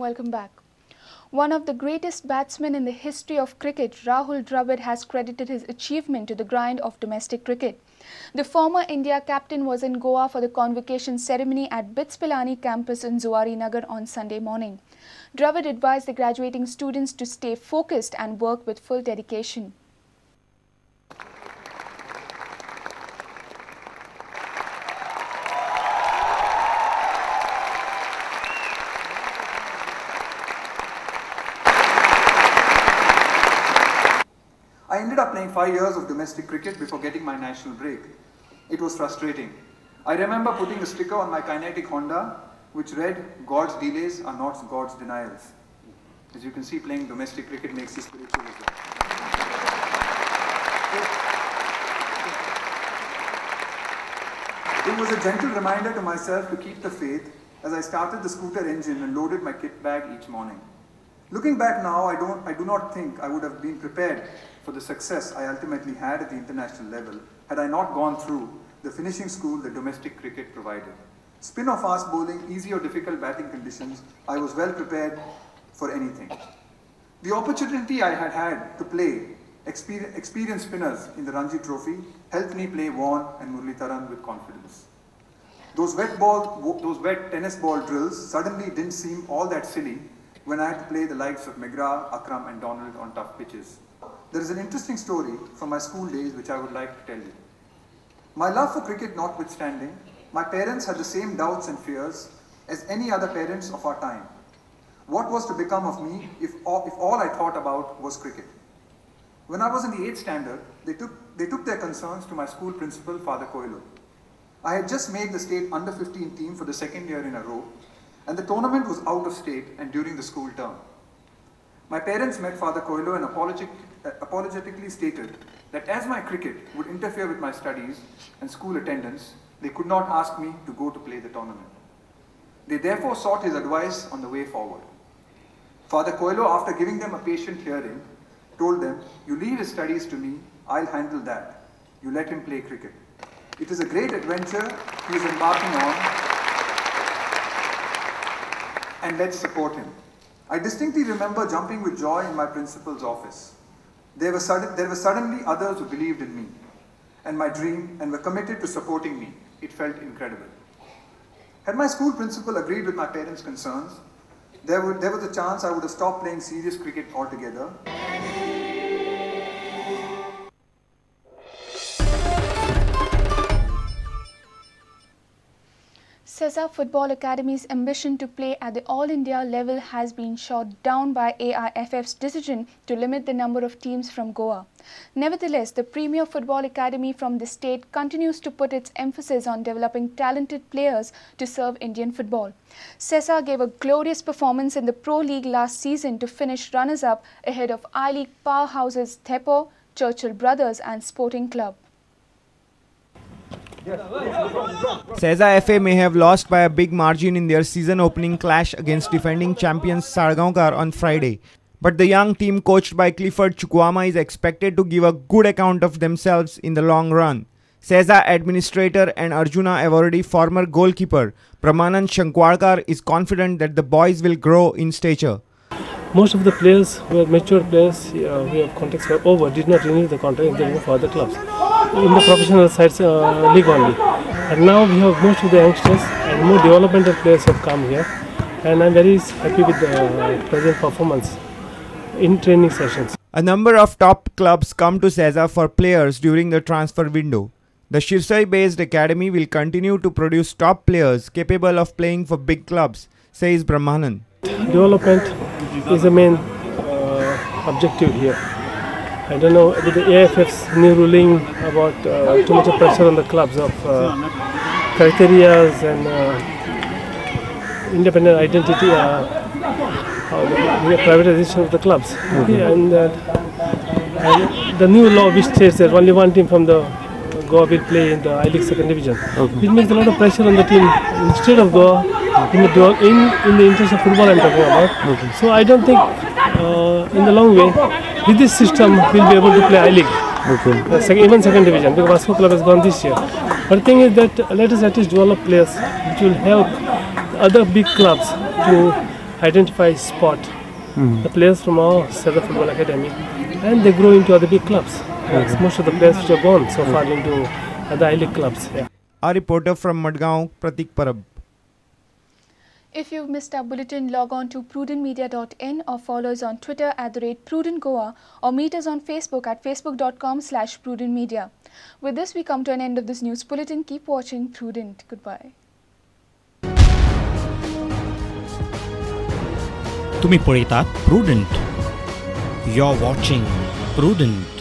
welcome back. One of the greatest batsmen in the history of cricket, Rahul Dravid, has credited his achievement to the grind of domestic cricket. The former India captain was in Goa for the convocation ceremony at BITS Pilani campus in Zuari Nagar on Sunday morning. Dravid advised the graduating students to stay focused and work with full dedication. I ended up playing 5 years of domestic cricket before getting my national break. It was frustrating. I remember putting a sticker on my kinetic Honda which read, "God's delays are not God's denials." As you can see, playing domestic cricket makes you spiritual as well. It was a gentle reminder to myself to keep the faith as I started the scooter engine and loaded my kit bag each morning. Looking back now, I do not think I would have been prepared for the success I ultimately had at the international level had I not gone through the finishing school that domestic cricket provided. Spin or fast bowling, easy or difficult batting conditions, I was well prepared for anything. The opportunity I had to play experienced spinners in the Ranji Trophy helped me play Vaughan and Muralitharan with confidence. Those wet tennis ball drills suddenly didn't seem all that silly when I had to play the likes of McGrath, Akram and Donald on tough pitches. There is an interesting story from my school days which I would like to tell you. My love for cricket notwithstanding, my parents had the same doubts and fears as any other parents of our time. What was to become of me if all I thought about was cricket? When I was in the 8th standard, they took their concerns to my school principal, Father Coelho. I had just made the state under-15 team for the 2nd year in a row, and the tournament was out of state and during the school term. My parents met Father Coelho and apologetically stated that as my cricket would interfere with my studies and school attendance, they could not ask me to go to play the tournament. They therefore sought his advice on the way forward. Father Coelho, after giving them a patient hearing, told them, "You leave his studies to me, I'll handle that. You let him play cricket. It is a great adventure he is embarking on, and let's support him." I distinctly remember jumping with joy in my principal's office. There were suddenly others who believed in me and my dream and were committed to supporting me. It felt incredible. Had my school principal agreed with my parents' concerns, there was a chance I would have stopped playing serious cricket altogether. Sesa Football Academy's ambition to play at the All India level has been shot down by AIFF's decision to limit the number of teams from Goa. Nevertheless, the premier football academy from the state continues to put its emphasis on developing talented players to serve Indian football. Sesa gave a glorious performance in the Pro League last season to finish runners-up ahead of I-League powerhouses Thepo, Churchill Brothers and Sporting Club. Sesa FA may have lost by a big margin in their season opening clash against defending champions Sargaonkar on Friday. But the young team coached by Clifford Chukwama is expected to give a good account of themselves in the long run. Sesa administrator and Arjuna Awardee former goalkeeper Pramanand Shankwarkar is confident that the boys will grow in stature. Most of the players who are mature players who have contracts were over did not renew the contract for other clubs in the professional sides league only. And now we have most of the youngsters and more developmental players have come here, and I'm very happy with the present performance in training sessions. A number of top clubs come to Sesa for players during the transfer window. The Shirsai-based academy will continue to produce top players capable of playing for big clubs, says Brahmanan. Development is the main objective here. I don't know, with the AIFF's new ruling about too much pressure on the clubs of criteria and independent identity, the privatization of the clubs. And the new law which states that only one team from the Goa will play in the I-League 2nd division. It makes a lot of pressure on the team instead of Goa in the interest of football I'm talking about. So I don't think in the long way with this system we'll be able to play I-League, even 2nd division, because Vasco Club has gone this year. But the thing is that let us at least develop players which will help other big clubs to identify spot the players from our Seda Football Academy, and they grow into other big clubs. Most of the players which have gone so far into other I-League clubs. Yeah. Our reporter from Madgaon, Pratik Parab. If you've missed our bulletin, log on to prudentmedia.in or follow us on Twitter @PrudentGoa or meet us on Facebook at facebook.com/PrudentMedia. With this, we come to an end of this news bulletin. Keep watching Prudent. Goodbye. तुम्ही पळयतात Prudent. You're watching Prudent.